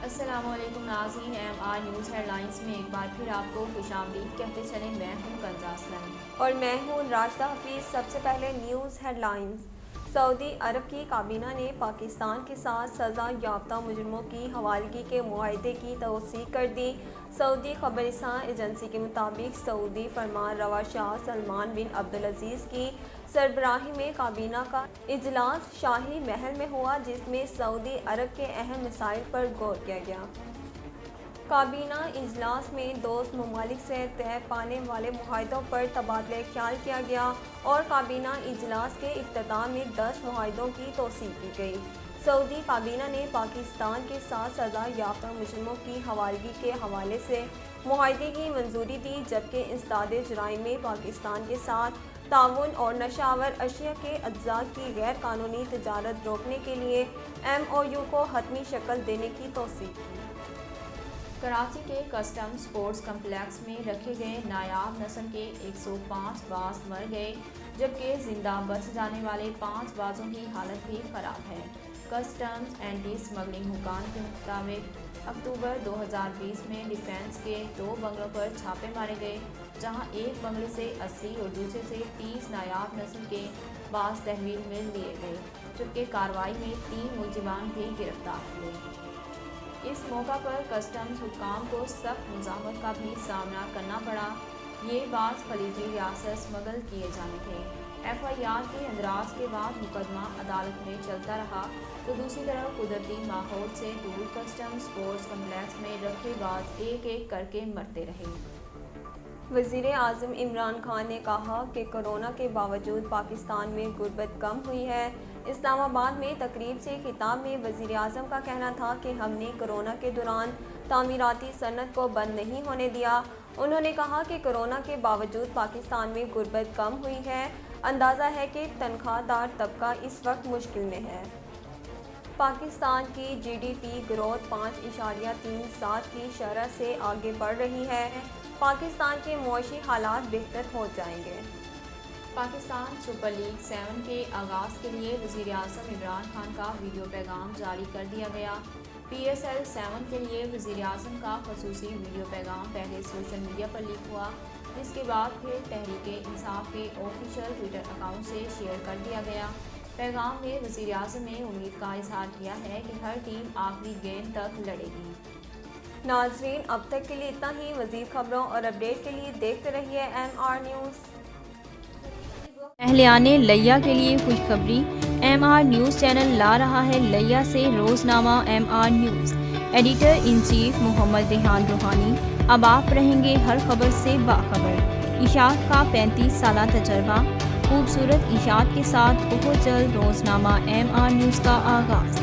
السلام علیکم ناظرین، M R news headlines میں ایک بار پھر آپ کو خوش آمدید کہتے چلیں۔ میں ہوں کنزا اسلم اور میں ہوں راشدہ حفیظ۔ سب سے پہلے نیوز ہیڈ لائنز۔ سعودی عرب کی کابینہ نے پاکستان کے ساتھ سزا یافتہ مجرموں کی حوالگی کے معاہدے کی توثیق کر دی۔ سعودی خبررساں ایجنسی کے مطابق سعودی فرمان روا شاہ سلمان بن عبدالعزیز کی سربراہی میں کابینہ کا اجلاس شاہی محل میں ہوا، جس میں سعودی عرب کے اہم مسائل پر غور کیا گیا۔ کابینہ اجلاس میں دوست ممالک سے طے پانے والے معاہدوں پر تبادلہ خیال کیا گیا اور کابینہ اجلاس کے اختتام میں 10 معاہدوں کی توثیق کی گئی۔ سعودی کابینہ نے پاکستان کے ساتھ سزا یافتہ مجرموں کی حوالگی کے حوالے سے معاہدے کی منظوری دی، جبکہ انسداد جرائم میں پاکستان کے ساتھ تعاون اور نشہ آور اشیاء کے اجزاء کی غیر قانونی تجارت روکنے کے لیے ایم او یو کو حتمی شکل دینے کی توثیق کی۔ کراچی کے کسٹم سپورٹس کمپلیکس میں رکھے گئے نایاب نسل کے 105 باز مر گئے، جبکہ زندہ بچ جانے والے 5 بازوں کی حالت بھی خراب ہے۔ کسٹمز اینٹی سمگلنگ حکام کے مطابق اکتوبر 2020 میں ڈیفنس کے 2 بنگلوں پر چھاپے مارے گئے، جہاں ایک بنگلے سے 80 اور دوسرے سے 30 نایاب نسل کے باز تحویل میں لیے گئے، جبکہ کارروائی میں 3 ملزمان بھی گرفتار ہوئے۔ اس موقع پر کسٹمز حکام کو سخت مزاحمت کا بھی سامنا کرنا پڑا۔ یہ باز خلیجی ریاست سمگل کیے جانے تھے۔ ایف آئی آر کے اندراج کے بعد مقدمہ عدالت میں چلتا رہا، تو دوسری طرف قدرتی ماحول سے دور کسٹم سپورٹس کمپلیکس میں رکھے باز ایک ایک کر کے مرتے رہے۔ وزیر اعظم عمران خان نے کہا کہ کورونا کے باوجود پاکستان میں غربت کم ہوئی ہے۔ اسلام آباد میں تقریب سے خطاب میں وزیر اعظم کا کہنا تھا کہ ہم نے کورونا کے دوران تعمیراتی صنعت کو بند نہیں ہونے دیا۔ انہوں نے کہا کہ کورونا کے باوجود پاکستان میں غربت کم ہوئی ہے۔ اندازہ ہے کہ تنخواہ دار طبقہ اس وقت مشکل میں ہے۔ پاکستان کی جی ڈی پی گروتھ 5.37 کی شرح سے آگے بڑھ رہی ہے۔ پاکستان کے معاشی حالات بہتر ہو جائیں گے۔ پاکستان سپر لیگ 7 کے آغاز کے لیے وزیر اعظم عمران خان کا ویڈیو پیغام جاری کر دیا گیا۔ پی ایس ایل 7 کے لیے وزیر اعظم کا خصوصی ویڈیو پیغام پہلے سوشل میڈیا پر لیک ہوا، جس کے بعد پھر تحریک انصاف کے آفیشیل ٹویٹر اکاؤنٹ سے شیئر کر دیا گیا۔ پیغام میں وزیر اعظم نے امید کا اظہار کیا ہے کہ ہر ٹیم آخری گیند تک لڑے گی۔ ناظرین، اب تک کے لیے اتنا ہی۔ مزید خبروں اور اپڈیٹ کے لیے دیکھتے رہیے ایم آر نیوز۔ اہلیان لیا کے لیے خوشخبری، ایم آر نیوز چینل لا رہا ہے لیا سے روزنامہ M R news. Editor in chief Muhammad Rehan Rohani. اب آپ رہیں گے ہر خبر سے باخبر۔ اشاعت کا 35 سالہ تجربہ، خوبصورت اشاعت کے ساتھ بہت جلد روزنامہ ایم آر نیوز کا آغاز۔